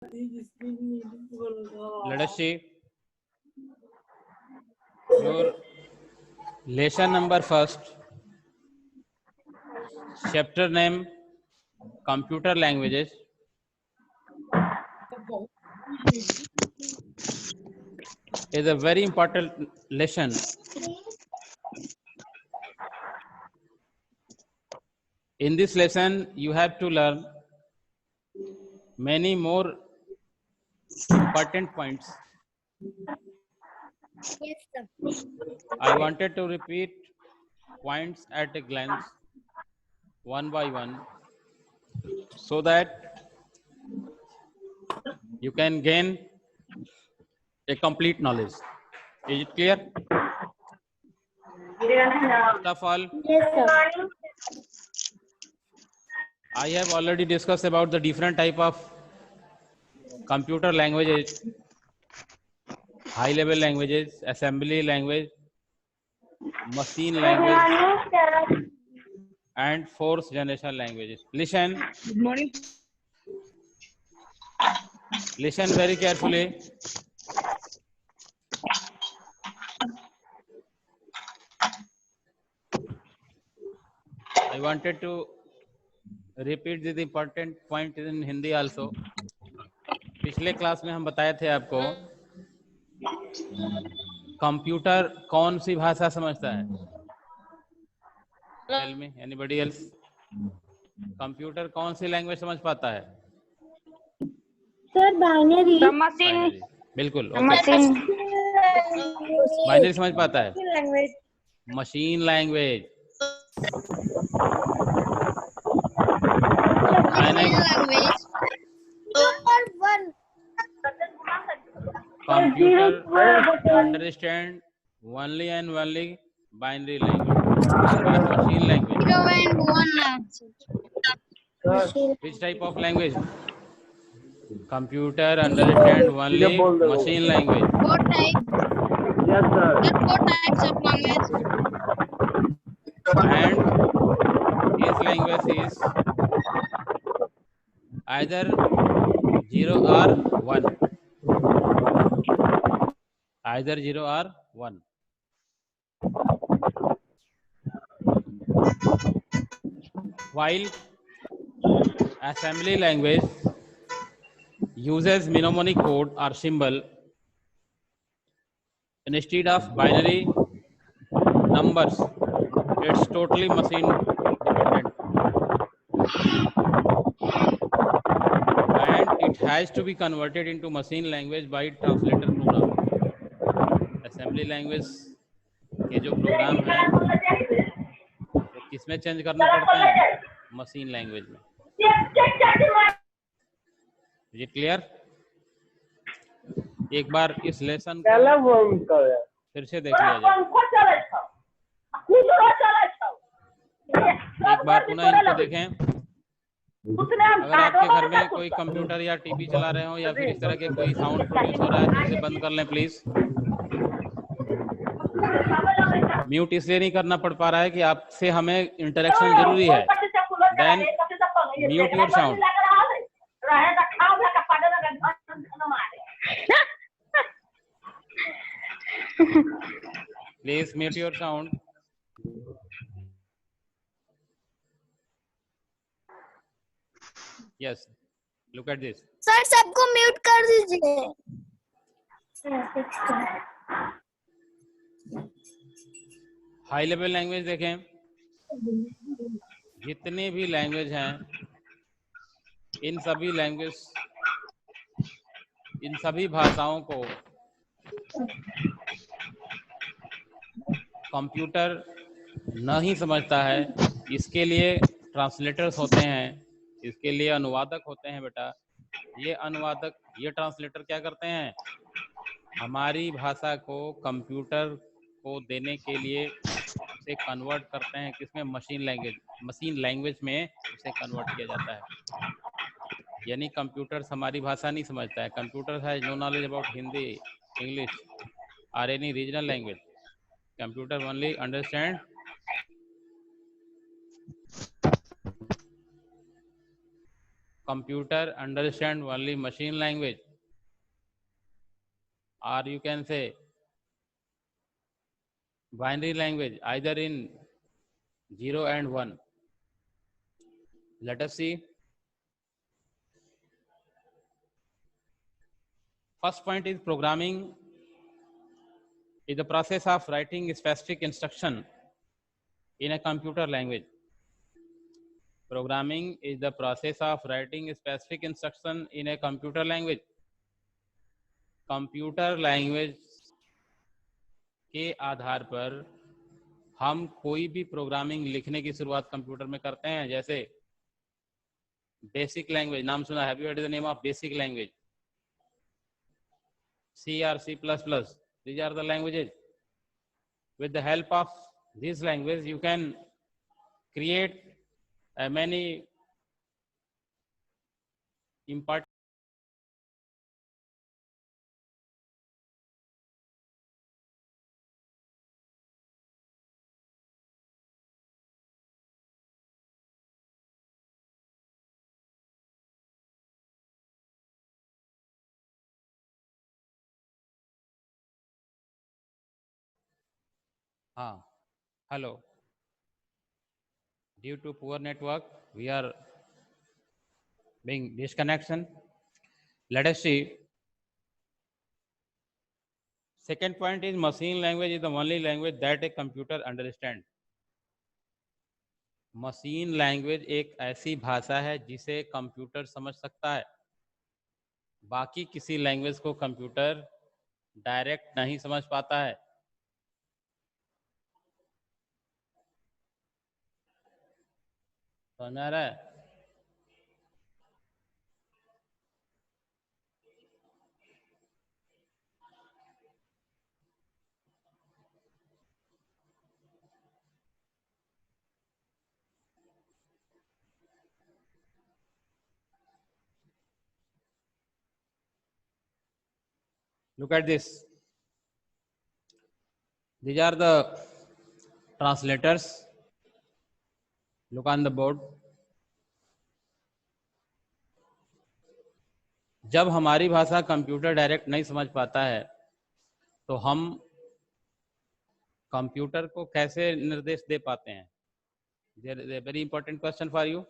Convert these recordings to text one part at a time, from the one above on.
Let us see your lesson number first, chapter name computer languages. Is a very important lesson. In this lesson, you have to learn many more important points. Yes, sir. I wanted to repeat points at a glance, one by one, so that you can gain a complete knowledge. Is it clear? First of all, Yes, sir. I have already discussed about the different type of computer languages, high level languages, assembly language, machine language, and fourth generation languages. Listen. Good morning. Listen very carefully. I wanted to repeat this important point in Hindi also. पिछले class में हम बताए थे आपको computer कौन सी भाषा समझता है? Tell me, anybody else? Computer कौन सी लैंग्वेज समझ पाता है? Sir binary The machine. Binary. बिल्कुल. The okay. machine. बाइनरी समझ पाता है? Language machine language. Computer understand only and only binary language. Machine language. Which type of language? Computer understand only machine language. What type? Yes, sir. What types of language? And his language is either 0 or 1. Either 0 or 1. While assembly language uses mnemonic code or symbol instead of binary numbers. It's totally machine dependent. And it has to be converted into machine language by translator program. Assembly language के जो programme हैं वो किसमें change करना पड़ते हैं? Machine language में. ये क्लियर? एक बार इस लेसन को फिर से देख लिया जाए. एक बार पुनः इनको देखें. अगर आपके घर में कोई कंप्यूटर या टीवी चला रहे हो या फिर इस तरह के कोई साउंड प्रोड्यूस हो रहा है तो इसे बंद कर लें प्लीज. म्यूट इसलिए नहीं करना पड़ पा रहा है कि आपसे हमें इंटरेक्शन जरूरी है. Then mute your sound. Please mute your sound. Yes, look at this. Sir सबको म्यूट कर दीजिए. हाई लेवल लैंग्वेज देखें. जितने भी लैंग्वेज हैं इन सभी भाषाओं को कंप्यूटर नहीं समझता है. इसके लिए ट्रांसलेटर्स होते हैं, इसके लिए अनुवादक होते हैं बेटा. ये अनुवादक, ये ट्रांसलेटर क्या करते हैं? हमारी भाषा को कंप्यूटर को देने के लिए उसे कन्वर्ट करते हैं. किसमें? मशीन लैंग्वेज में उसे कन्वर्ट किया जाता है. यानी कंप्यूटर हमारी भाषा नहीं समझता है. Computer has no knowledge about Hindi, English और any regional language. Computer only understand computer understand only machine language, or you can say binary language, either in 0 and 1. Let us see. First point is programming is the process of writing specific instruction in a computer language. Programming is the process of writing specific instruction in a computer language. Computer language के आधार पर हम कोई भी programming लिखने की शुरुआत computer में करते हैं. जैसे बेसिक लैंग्वेज, नाम सुना है? Have you heard the name of basic language? C or C++. These are the languages. With the help of this language, you can create many important hello. Due to poor network, we are being disconnection. Let us see. Second point is machine language is the only language that a computer understands. Machine language एक ऐसी भाषा है जिसे computer समझ सकता है. बाकी किसी लैंग्वेज को कंप्यूटर डायरेक्ट नहीं समझ पाता है. समझ आ रहा है? Look at this. These are the translators. Look on the board. जब हमारी भाषा कंप्यूटर डायरेक्ट नहीं समझ पाता है तो हम कंप्यूटर को कैसे निर्देश दे पाते हैं? Very important question for you.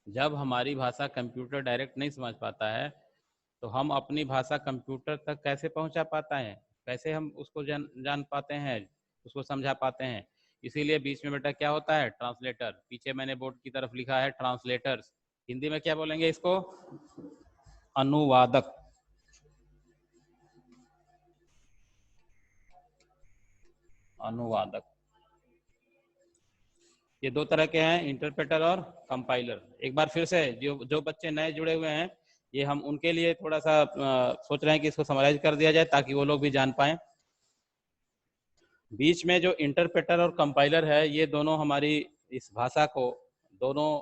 जब हमारी भाषा कंप्यूटर डायरेक्ट नहीं समझ पाता है तो हम अपनी भाषा कंप्यूटर तक कैसे पहुंचा पाता है? कैसे हम उसको जान पाते हैं, उसको समझा पाते हैं? इसीलिए बीच में बेटा क्या होता है? ट्रांसलेटर. पीछे मैंने बोर्ड की तरफ लिखा है ट्रांसलेटर्स. हिंदी में क्या बोलेंगे इसको? अनुवादक. अनुवादक. ये दो तरह के हैं, इंटरप्रेटर और कंपाइलर. एक बार फिर से जो बच्चे नए जुड़े हुए हैं, ये हम उनके लिए थोड़ा सा सोच रहे हैं कि इसको समराइज कर दिया जाए ताकि वो लोग भी जान पाएं. बीच में जो इंटरप्रेटर और कंपाइलर है, ये दोनों हमारी इस भाषा को, दोनों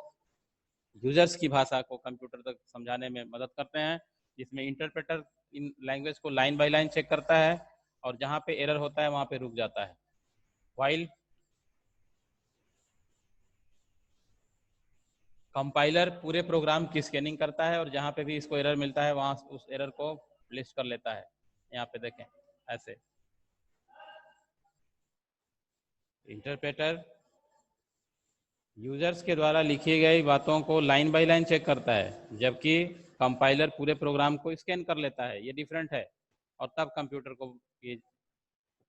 यूजर्स की भाषा को कंप्यूटर तक समझाने में मदद करते हैं. जिसमें इंटरप्रेटर इन लैंग्वेज को लाइन बाय लाइन चेक करता है और जहाँ पे एरर होता है वहाँ पे रुक जाता है. वाइल कंपाइलर पूरे प्रोग्राम की स्कैनिंग करता है और जहाँ पे भी इसको एरर मिलता है वहाँ उस एरर को लिस्ट कर लेता है. यहाँ पे देखें ऐसे. इंटरप्रेटर यूजर्स के द्वारा लिखी गई बातों को लाइन बाय लाइन चेक करता है, जबकि कंपाइलर पूरे प्रोग्राम को स्कैन कर लेता है. ये डिफरेंट है. और तब कंप्यूटर को ये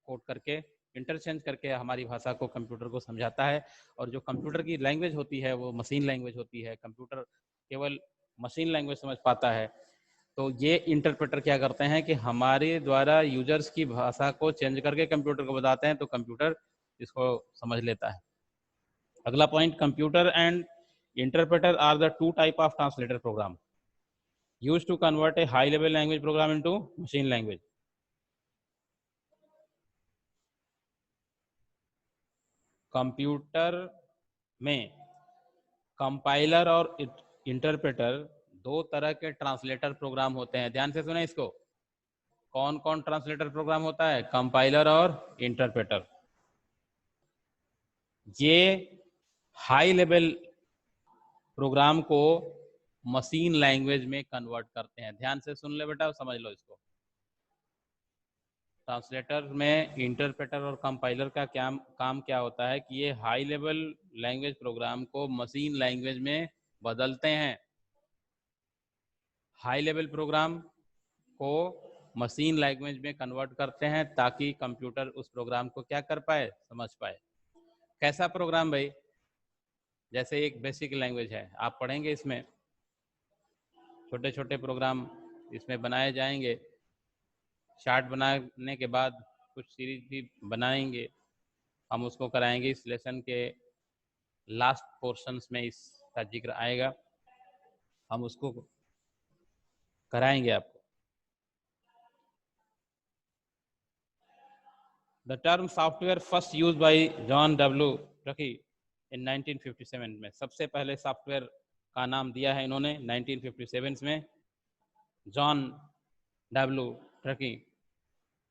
कोड करके, इंटरचेंज करके हमारी भाषा को कंप्यूटर को समझाता है. और जो कंप्यूटर की लैंग्वेज होती है वो मशीन लैंग्वेज होती है. कंप्यूटर केवल मशीन लैंग्वेज समझ पाता है. तो ये इंटरप्रेटर क्या करते हैं कि हमारे द्वारा यूजर्स की भाषा को चेंज करके कंप्यूटर को बताते हैं, तो कंप्यूटर इसको समझ लेता है. अगला point, computer and interpreter are the two type of translator program used to convert a high level language program into machine language. Computer में कंपाइलर और इंटरप्रेटर दो तरह के ट्रांसलेटर प्रोग्राम होते हैं. ध्यान से सुने इसको. कौन कौन ट्रांसलेटर प्रोग्राम होता है? कंपाइलर और इंटरप्रेटर. ये हाई लेवल प्रोग्राम को मशीन लैंग्वेज में कन्वर्ट करते हैं। ध्यान से सुन ले बेटा, समझ लो इसको। ट्रांसलेटर में इंटरप्रेटर और कंपाइलर का काम क्या होता है कि ये हाई लेवल लैंग्वेज प्रोग्राम को मशीन लैंग्वेज में बदलते हैं। हाई लेवल प्रोग्राम को मशीन लैंग्वेज में कन्वर्ट करते हैं ताकि कंप्यूटर उस प्रोग्राम को क्या कर पाए, समझ पाए। कैसा प्रोग्राम भाई? जैसे एक बेसिक लैंग्वेज है, आप पढ़ेंगे, इसमें छोटे छोटे प्रोग्राम इसमें बनाए जाएंगे। चार्ट बनाने के बाद कुछ सीरीज भी बनाएंगे, हम उसको कराएंगे इस लेसन के लास्ट पोर्शंस में, इसका जिक्र आएगा, हम उसको कराएंगे आपको। The term software first used by John W. Truckee in 1957 में, सबसे पहले सॉफ्टवेयर का नाम दिया है इन्होंने 1957 में जॉन डब्ल्यू ट्रकी,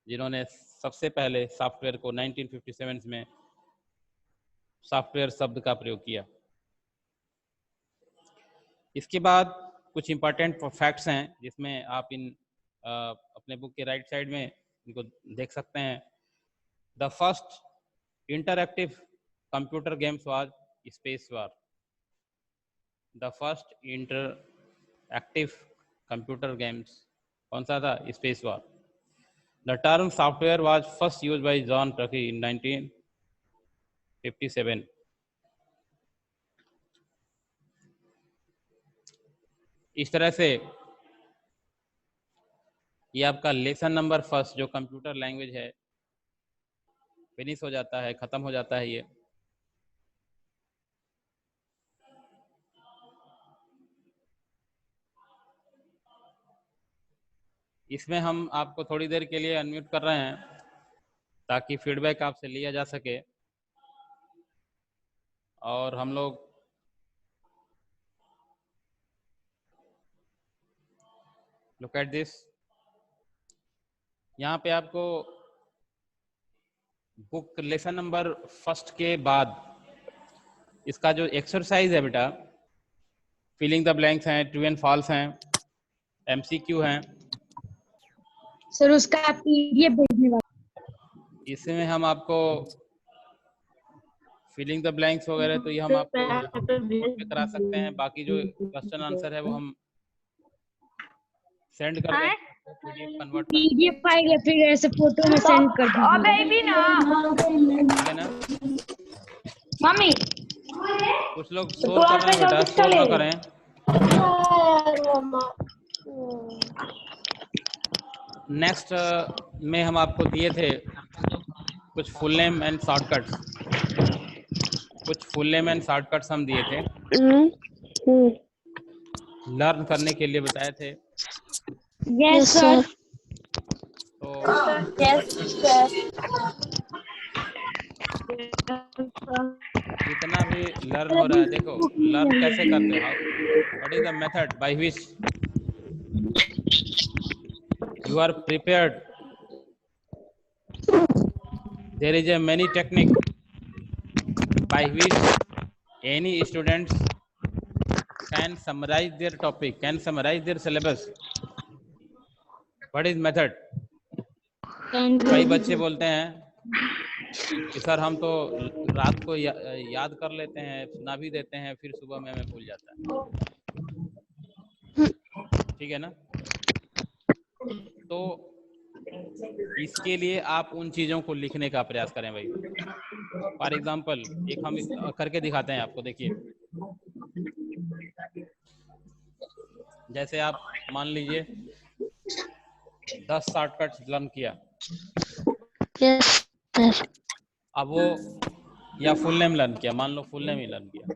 जिन्होंने सबसे पहले सॉफ्टवेयर को 1957 में सॉफ्टवेयर शब्द का प्रयोग किया। इसके बाद कुछ इंपॉर्टेंट फैक्ट्स हैं जिसमें आप इन अपने बुक के राइट साइड में इनको देख सकते हैं। The first interactive computer games was Space War. The first interactive computer games कौन सा था? Space War. The term software was first used by John Truckee in 1957. इस तरह से ये आपका लेसन नंबर फर्स्ट जो कंप्यूटर लैंग्वेज है फिनिश हो जाता है, खत्म हो जाता है। ये इसमें हम आपको थोड़ी देर के लिए अनम्यूट कर रहे हैं ताकि फीडबैक आपसे लिया जा सके और हम लोग लुक एट दिस। यहाँ पे आपको बुक लेसन नंबर फर्स्ट के बाद इसका जो एक्सरसाइज है बेटा, फिलिंग द ब्लैंक्स हैं, ट्रू एंड फॉल्स हैं, एमसीक्यू हैं। सर उसका पीडीएफ भेजने वाला, इसमें हम आपको फिलिंग द ब्लैंक्स वगैरह तो ये हम आपको बोर्ड पे करा सकते हैं, बाकी जो क्वेश्चन आंसर है वो हम सेंड कर देंगे, पीडीएफ कन्वर्ट कर पीडीएफ फाइल या फिर ऐसे फोटो में सेंड कर दीजिए। अबे भी ना, ठीक है ना। मम्मी कुछ लोग शोर कर रहे हैं बेटा, शोर ना करें। नेक्स्ट में हम आपको दिए थे कुछ फुल नेम एंड शॉर्टकट्स, कुछ फुल नेम एंड शॉर्टकट्स हम दिए थे, लर्न करने के लिए बताए थे। Yes sir. तो यस सर। जितना भी लर्न हो रहा है, देखो लर्न कैसे करते हो, what is the method by which you are prepared. There is a many technique by which any students can summarize their topic, can summarize their syllabus. What is method? कई बच्चे बोलते हैं कि सर हम तो रात को याद कर लेते हैं, सुना भी देते हैं, फिर सुबह में हमें भूल जाता है। ठीक है ना। तो इसके लिए आप उन चीजों को लिखने का प्रयास करें भाई। फॉर एग्जाम्पल एक हम करके दिखाते हैं आपको, देखिए जैसे आप मान लीजिए 10 शॉर्टकट्स लर्न किया, अब वो या फुल नेम लर्न किया, मान लो फुल नेम ही लर्न किया,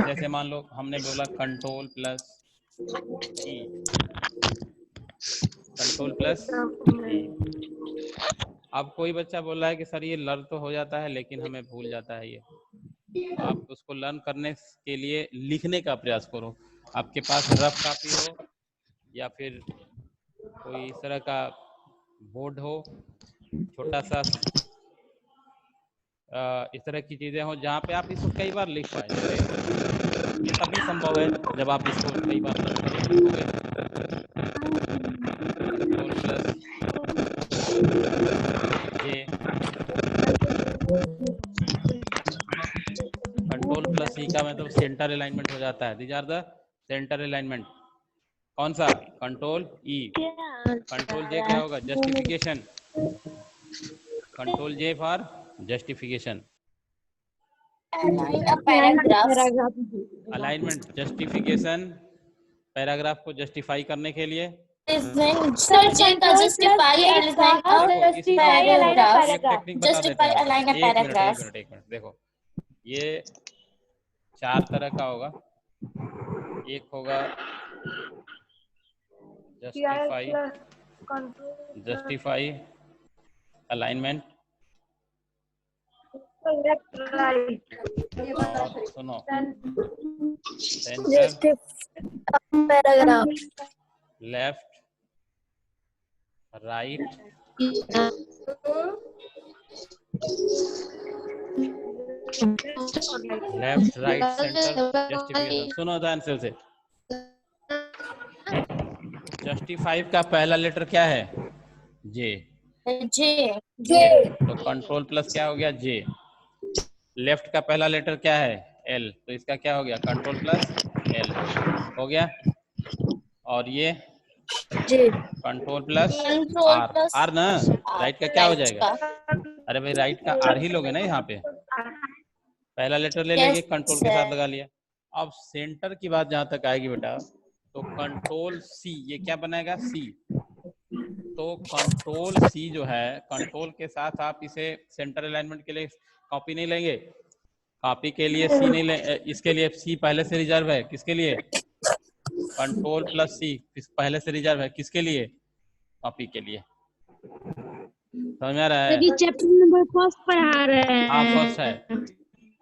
जैसे मान लो हमने बोला कंट्रोल प्लस ई, कंट्रोल प्लस ई। अब कोई बच्चा बोल रहा है कि सर ये लर्न तो हो जाता है लेकिन हमें भूल जाता है ये। आप उसको लर्न करने के लिए लिखने का प्रयास करो। आपके पास रफ कॉपी हो या फिर कोई इस तरह का बोर्ड हो, छोटा सा इस तरह की चीजें हो जहाँ पे आप इसको कई बार लिख पाए। ये तभी संभव है जब आप इसको कई बार रन करें लिखोगे। Control plus J, control plus E का मतलब सेंटर अलाइनमेंट हो जाता है। These are the centre alignment. कौन सा? Control E. कंट्रोल जे क्या होगा? Justification. Control J for justification. Alignment, justification, paragraph को जस्टिफाई करने के लिए। सर जे का जस्टिफाई पैराग्राफ, एक टेक्निक बता देते हैं। एक मिनट देखो, ये 4 तरह का होगा। एक होगा जस्टिफाई अलाइनमेंट, और सुनो centre, paragraph, left, right, left right centre, justification. सुनो ध्यान से। जस्टिफाई का पहला लेटर क्या है? जे। जे तो कंट्रोल प्लस क्या हो गया? जे। लेफ्ट का पहला लेटर क्या है? एल, तो इसका क्या हो गया? कंट्रोल प्लस एल हो गया। और ये कंट्रोल प्लस आर, आर ना, राइट का क्या हो जाएगा? अरे भाई राइट का आर ही लोगे ना यहाँ पे, पहला लेटर ले लेंगे, कंट्रोल के साथ लगा लिया। अब सेंटर की बात जहां तक आएगी बेटा, तो कंट्रोल सी, ये क्या बनाएगा? सी। तो कंट्रोल सी जो है, कंट्रोल के साथ आप इसे सेंटर अलाइनमेंट के लिए कॉपी नहीं लेंगे, कॉपी के लिए सी नहीं ले, इसके लिए सी पहले से रिजर्व है। किसके लिए? कंट्रोल प्लस सी पहले से रिजर्व है। किसके लिए? कॉपी के लिए। समझ में आ रहा है? चैप्टर नंबर फर्स्ट पढ़ा रहे हैं। हाँ फर्स्ट है,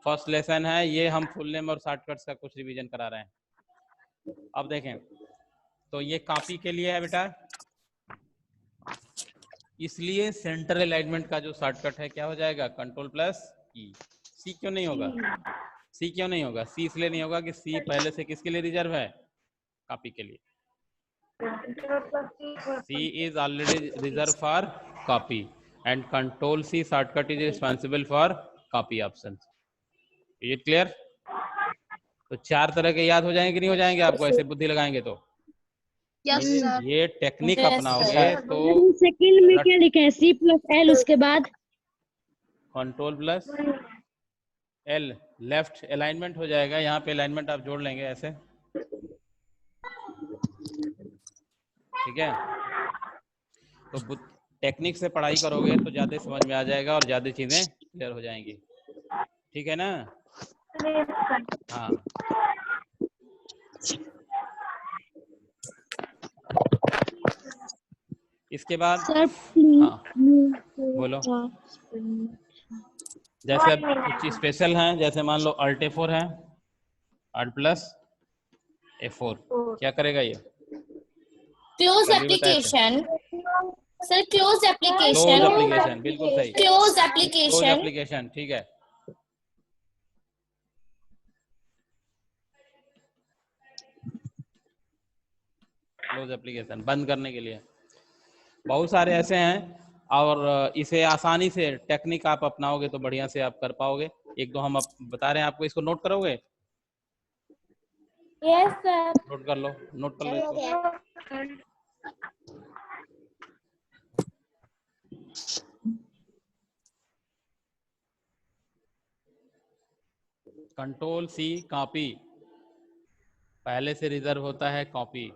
फर्स्ट लेसन है ये। हम फुल नेम और शॉर्टकट्स का कुछ रिवीजन करा रहे हैं। अब देखें, तो ये कॉपी के लिए है बेटा, इसलिए सेंटर अलाइनमेंट का जो शॉर्टकट है क्या हो जाएगा? कंट्रोल प्लस ई। सी क्यों नहीं होगा? सी क्यों नहीं होगा? सी इसलिए नहीं होगा कि सी पहले से किसके लिए रिजर्व है? कॉपी के लिए। C is already reserve for copy and control C shortcut is responsible for copy option. ये क्लियर? तो 4 तरह के याद हो जाएंगे कि नहीं हो जाएंगे आपको ऐसे बुद्धि लगाएंगे तो? ये टेक्निक अपनाओगे तो सेकंड में क्या लिखा है? सी प्लस एल, उसके बाद control plus L, left alignment हो जाएगा। यहाँ पे अलाइनमेंट आप जोड़ लेंगे ऐसे, ठीक है? तो टेक्निक से पढ़ाई करोगे तो ज्यादा समझ में आ जाएगा और ज्यादा चीजें क्लियर हो जाएंगी। ठीक है ना? हाँ, इसके बाद सर हाँ बोलो। जैसे अब कुछ स्पेशल हैं, जैसे मान लो अल्ट A4 है, अल्ट प्लस A4 क्या करेगा ये? Close application. Sir close application. Close application, बिल्कुल सही। Close close application. एप्लीकेशन, ठीक है। क्लोज एप्लीकेशन बंद करने के लिए। बहुत सारे ऐसे हैं और इसे आसानी से टेक्निक आप अपनाओगे तो बढ़िया से आप कर पाओगे। एक दो हम बता रहे हैं आपको, इसको नोट करोगे? Yes sir. नोट कर लो, नोट कर लो इसको। कंट्रोल सी कॉपी, पहले से रिजर्व होता है कॉपी।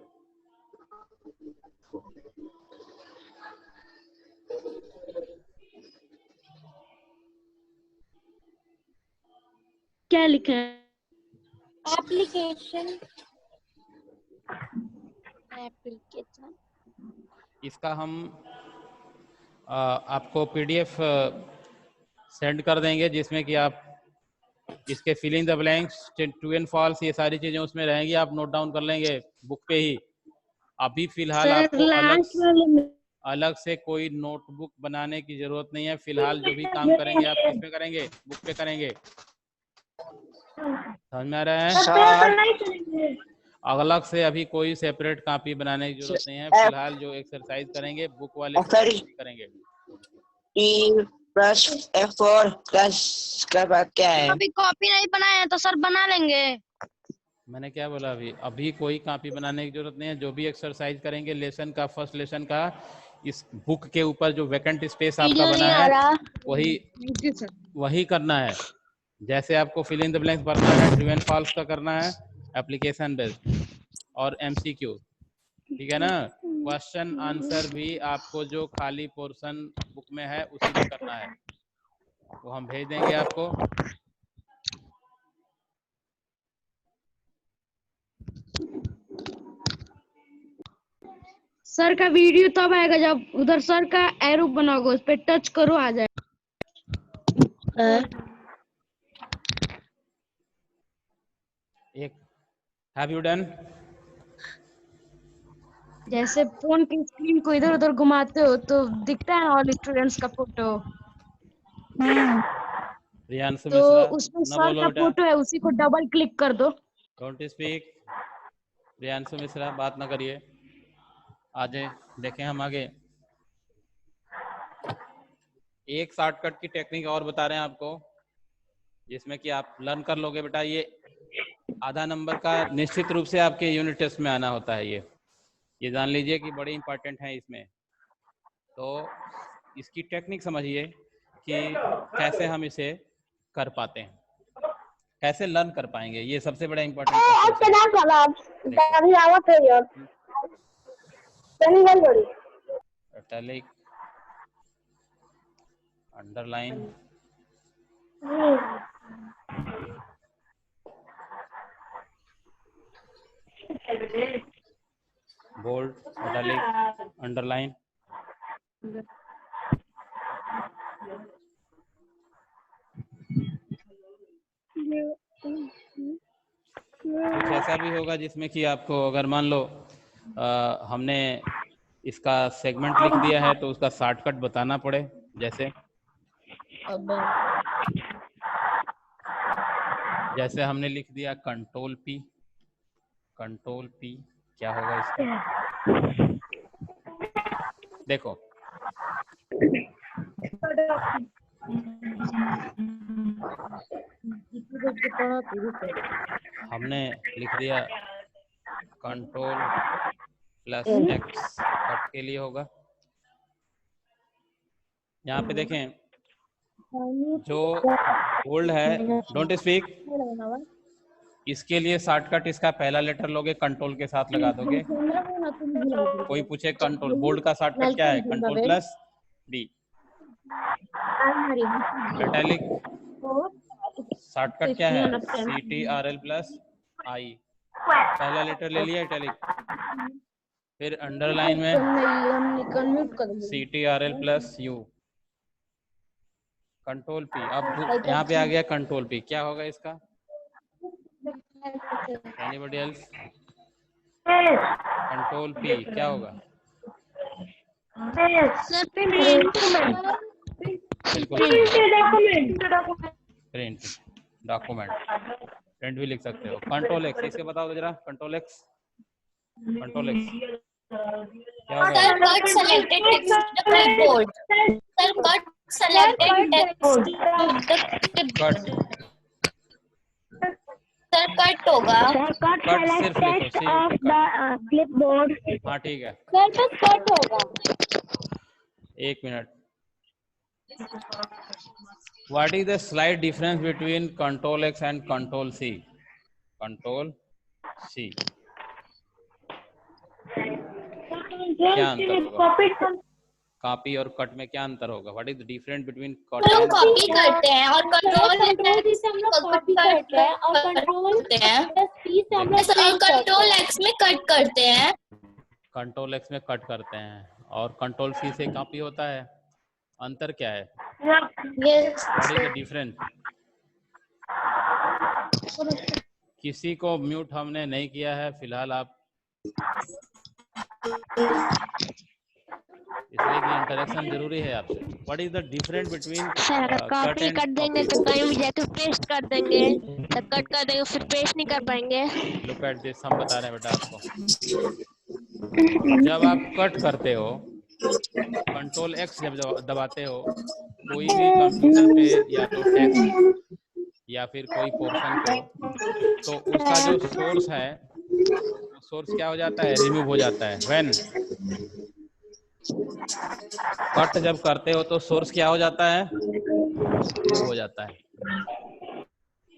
क्या लिखा है? एप्लीकेशन। इसका हम आपको PDF सेंड कर देंगे जिसमें कि आप इसके filling the blanks, true and false, ये सारी चीजें उसमें रहेंगी। आप नोट डाउन कर लेंगे बुक पे ही। अभी फिलहाल आपको अलग से कोई नोटबुक बनाने की जरूरत नहीं है। फिलहाल जो भी काम करेंगे आप किस पे करेंगे? बुक पे करेंगे। समझ में आ रहा है? सर अलग से अभी कोई सेपरेट कॉपी बनाने की जरूरत नहीं है। फिलहाल जो एक्सरसाइज करेंगे बुक वाले करेंगे। टी प्लस F4 प्लस के बाद क्या है? अभी कॉपी नहीं बनाए हैं तो सर बना लेंगे। मैंने क्या बोला? अभी कोई कॉपी बनाने की जरूरत नहीं है। जो भी एक्सरसाइज करेंगे लेसन का, फर्स्ट लेसन का, इस बुक के ऊपर जो वैकेंट स्पेस आपका बना है वही करना है। जैसे आपको फिल इन द ब्लैंक्स भरना है, ट्रू एंड फॉल्स का करना है, एप्लीकेशन बेस्ड और MCQ, ठीक है ना। क्वेश्चन आंसर भी आपको जो खाली पोर्शन बुक में है उसी में करना है, वो हम भेज देंगे आपको। सर का वीडियो तब आएगा जब उधर सर का एरो बनाओगे, उस पे टच करो आ जाए। एक हैव यू डन? जैसे फोन की स्क्रीन को इधर उधर घुमाते हो तो दिखता है ऑल स्टूडेंट्स का फोटो। रियांशु तो मिश्रा, उसमें ना सर बोलो का बेटा, फोटो है, उसी को डबल क्लिक कर दो। Don't speak. रियांशु मिश्रा, बात ना करिए। आगे देखें हम आगे। एक शॉर्टकट की टेक्निक और बता रहे हैं आपको, जिसमें कि आप लर्न कर लोगे बेटा। ये आधा नंबर का निश्चित रूप से आपके यूनिट टेस्ट में आना होता है। ये जान लीजिए कि बड़ी इंपॉर्टेंट है इसमें। तो इसकी टेक्निक समझिए कि कैसे हम इसे कर पाते हैं, कैसे लर्न कर पाएंगे। ये सबसे बड़ा important italic, underline, bold, italic, underline. कुछ ऐसा भी होगा जिसमें कि आपको, अगर मान लो हमने इसका सेगमेंट लिख दिया है तो उसका शॉर्टकट बताना पड़े। जैसे हमने लिख दिया कंट्रोल P, क्या होगा इसका? देखो हमने लिख दिया कंट्रोल प्लस X, कट के लिए होगा। यहाँ पे देखें जो बोल्ड है, डोंट स्पीक, इसके लिए शॉर्टकट इसका पहला लेटर लोगे, कंट्रोल के साथ लगा दोगे। कोई पूछे कंट्रोल, बोल्ड का शॉर्टकट क्या है? Control plus B। Italic shortcut क्या है? CTRL plus I। पहला लेटर ले लिया इटैलिक। फिर अंडरलाइन में CTRL plus U, control P। अब यहाँ पे आ गया कंट्रोल P, क्या होगा इसका? Anybody else? कंट्रोल P क्या होगा? प्रिंट डॉक्यूमेंट, प्रिंट भी लिख सकते हो। कंट्रोल X, इसके बताओ तो जरा। कंट्रोल X क्या होगा? Sir, cut selected text to the clipboard. Sir, cut selected text to the clipboard. Sir, cut होगा। कट सिर्फ लिखो, क्लिपबोर्ड। हाँ ठीक है। Sir, बस cut होगा। 1 minute. What is the slight difference between Control X and Control C? Control C क्या अंतर होगा? कॉपी और कट में क्या अंतर होगा? What is the difference between हम लोग कॉपी करते हैं और कंट्रोल से हम लोग कॉपी करते हैं और कंट्रोल X में कट करते हैं। कंट्रोल X में कट करते हैं और कंट्रोल C से कॉपी होता है। अंतर क्या है? What is the difference? किसी को म्यूट हमने नहीं किया है फिलहाल। आप इसलिए कि इंटरेक्शन जरूरी है आपसे। What is the difference between sir अगर कट कॉपी एंड कर देंगे तो कहीं भी जाके पेस्ट कर देंगे, तो कट कर देंगे फिर पेस्ट नहीं कर पाएंगे। लुक एट दिस, हम बता रहे हैं बेटा आपको। जब आप कट करते हो, कंट्रोल एक्स जब दबाते हो, कोई भी कंप्यूटर पे या तो टेक्स्ट या फिर कोई पोर्शन को, तो उसका जो सोर्स है, वो सोर्स क्या हो जाता है, रिमूव हो जाता है। व्हेन कट जब करते हो तो सोर्स क्या हो जाता है, रिमूव हो जाता है।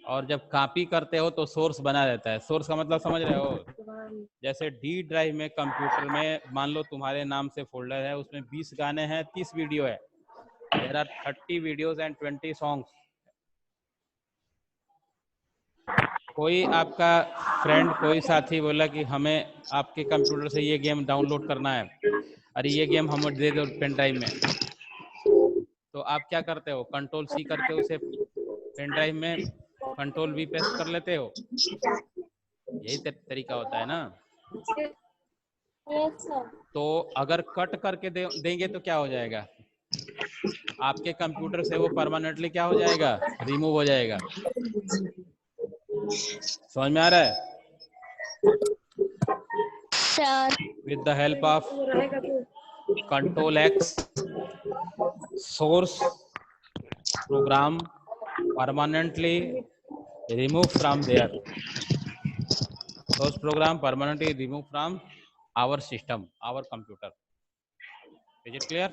और जब कॉपी करते हो तो सोर्स बना रहता है। सोर्स का मतलब समझ रहे हो? जैसे डी ड्राइव में कंप्यूटर में मान लो तुम्हारे नाम से फोल्डर है, उसमें 20 गाने हैं, 30 वीडियो है, there are 30 videos and 20 songs. कोई आपका फ्रेंड, कोई साथी बोला कि हमें आपके कंप्यूटर से ये गेम डाउनलोड करना है, अरे ये गेम हमें दे दो पेन ड्राइव में, तो आप क्या करते हो, कंट्रोल सी करके उसे पेन ड्राइव में कंट्रोल वी पेस्ट कर लेते हो। यही तरीका होता है ना। Yes, sir. तो अगर कट करके देंगे तो क्या हो जाएगा, आपके कंप्यूटर से वो परमानेंटली क्या हो जाएगा, रिमूव हो जाएगा। समझ में आ रहा है? Sir with the help of control x, source program permanently remove from there, those program permanently remove from our system, our computer. Is it clear?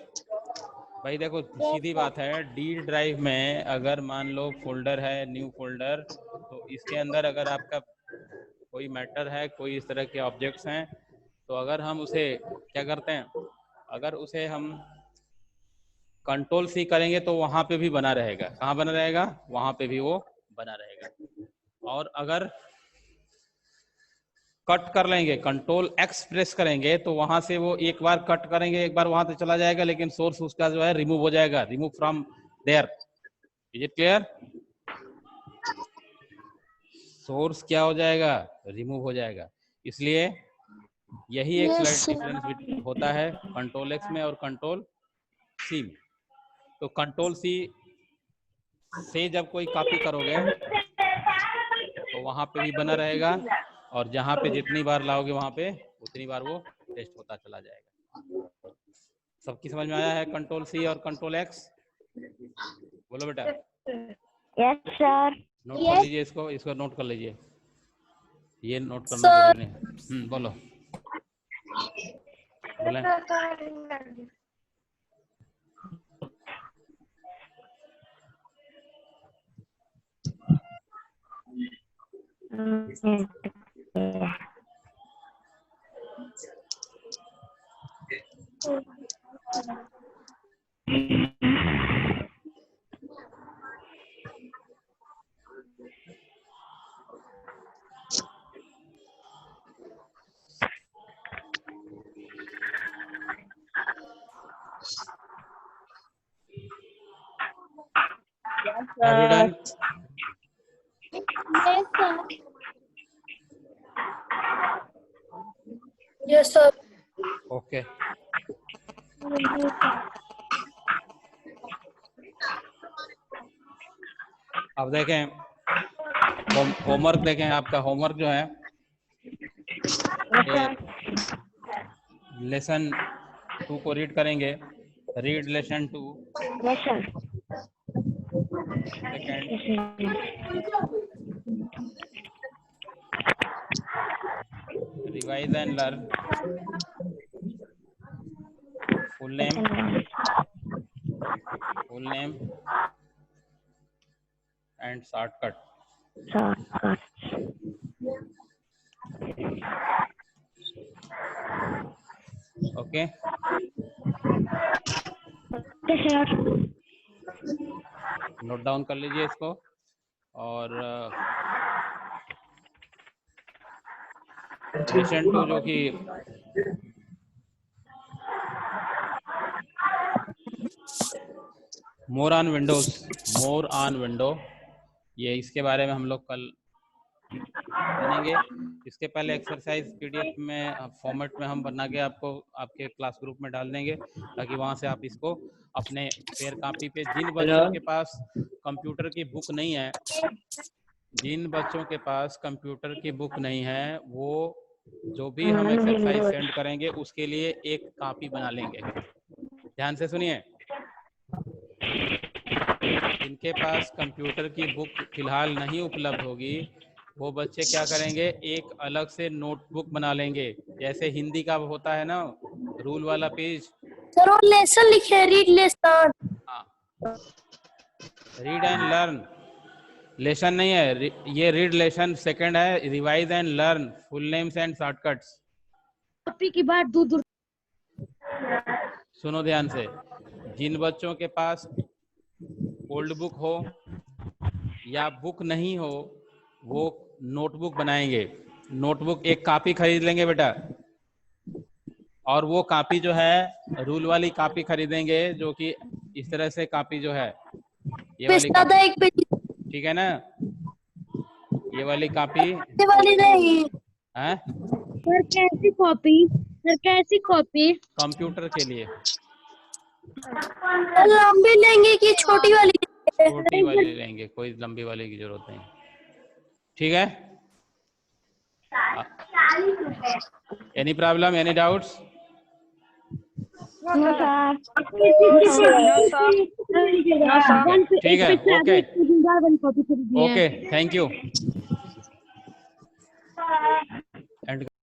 भाई देखो सीधी बात है, डी ड्राइव में अगर मान लो फोल्डर है, न्यू फोल्डर, तो इसके अंदर अगर आपका कोई मैटर है, कोई इस तरह के ऑब्जेक्ट्स हैं, तो अगर हम उसे क्या करते हैं, अगर उसे हम कंट्रोल सी करेंगे तो वहां पे भी बना रहेगा। कहाँ बना रहेगा, वहां पे भी वो बना रहेगा। और अगर कट कर लेंगे, कंट्रोल एक्स प्रेस करेंगे, तो वहां से वो एक बार कट करेंगे, एक बार वहां से चला जाएगा, लेकिन सोर्स उसका जो है रिमूव हो जाएगा, remove from there. Is it clear? Source क्या हो जाएगा, रिमूव हो जाएगा। इसलिए यही एक स्लाइड डिफरेंस होता है कंट्रोल एक्स में और कंट्रोल सी में। तो कंट्रोल सी से जब कोई कॉपी करोगे तो वहां पे भी बना रहेगा, और जहां पे जितनी बार लाओगे वहां पे उतनी बार वो टेस्ट होता चला जाएगा। सबकी समझ में आया है कंट्रोल सी और कंट्रोल एक्स? बोलो बेटा। Yes sir. नोट कर लीजिए इसको, इसको नोट कर लीजिए, ये नोट करना जरूरी है। बोलो बोले। Have you done? Yes, sir. Yes, sir. Okay. अब देखें होमवर्क, देखें आपका होमवर्क जो है, लेसन 2 को रीड करेंगे। Read lesson 2। Revise and learn. Full name and shortcut. Okay, note down कर लीजिए इसको। और लेसन 2 जो कि मोर ऑन विंडो, ये इसके बारे में हम लोग कल जानेंगे। इसके पहले एक्सरसाइज पीडीएफ में फॉर्मेट में हम बना के आपको आपके क्लास ग्रुप में डाल देंगे, ताकि वहां से आप इसको अपने पेयर कॉपी पे, जिन बच्चों के पास कंप्यूटर की बुक नहीं है, जिन बच्चों के पास कंप्यूटर की बुक नहीं है, वो जो भी हम एक्सरसाइज सेंड करेंगे उसके लिए एक कॉपी बना लेंगे। ध्यान से सुनिए, जिनके पास कंप्यूटर की बुक फिलहाल नहीं उपलब्ध होगी, वो बच्चे क्या करेंगे, एक अलग से नोटबुक बना लेंगे। जैसे हिंदी का होता है ना रूल वाला पेज, सर वो लेसन लिखे, रीड लेसन। हाँ, रीड एंड लर्न, लेसन नहीं है ये, रीड लेसन सेकंड है, revise and learn, full names and shortcuts. Copy की बात दूर दूर। सुनो ध्यान से, जिन बच्चों के पास ओल्ड बुक हो या बुक नहीं हो, वो नोटबुक बनाएंगे। नोटबुक एक कॉपी खरीद लेंगे बेटा, और वो कॉपी जो है रूल वाली कॉपी खरीदेंगे, जो कि इस तरह से कॉपी जो है ये वाली कॉपी, ठीक है ना, ये वाली कॉपी वाली नहीं है। सर कैसी कॉपी? सर कैसी कॉपी? कंप्यूटर के लिए लंबी लेंगे कि छोटी वाली? छोटी वाली लेंगे, कोई लंबी वाली की जरूरत नहीं, ठीक है। Any problem, any doubts? ठीक है, ओके ओके, थैंक यू।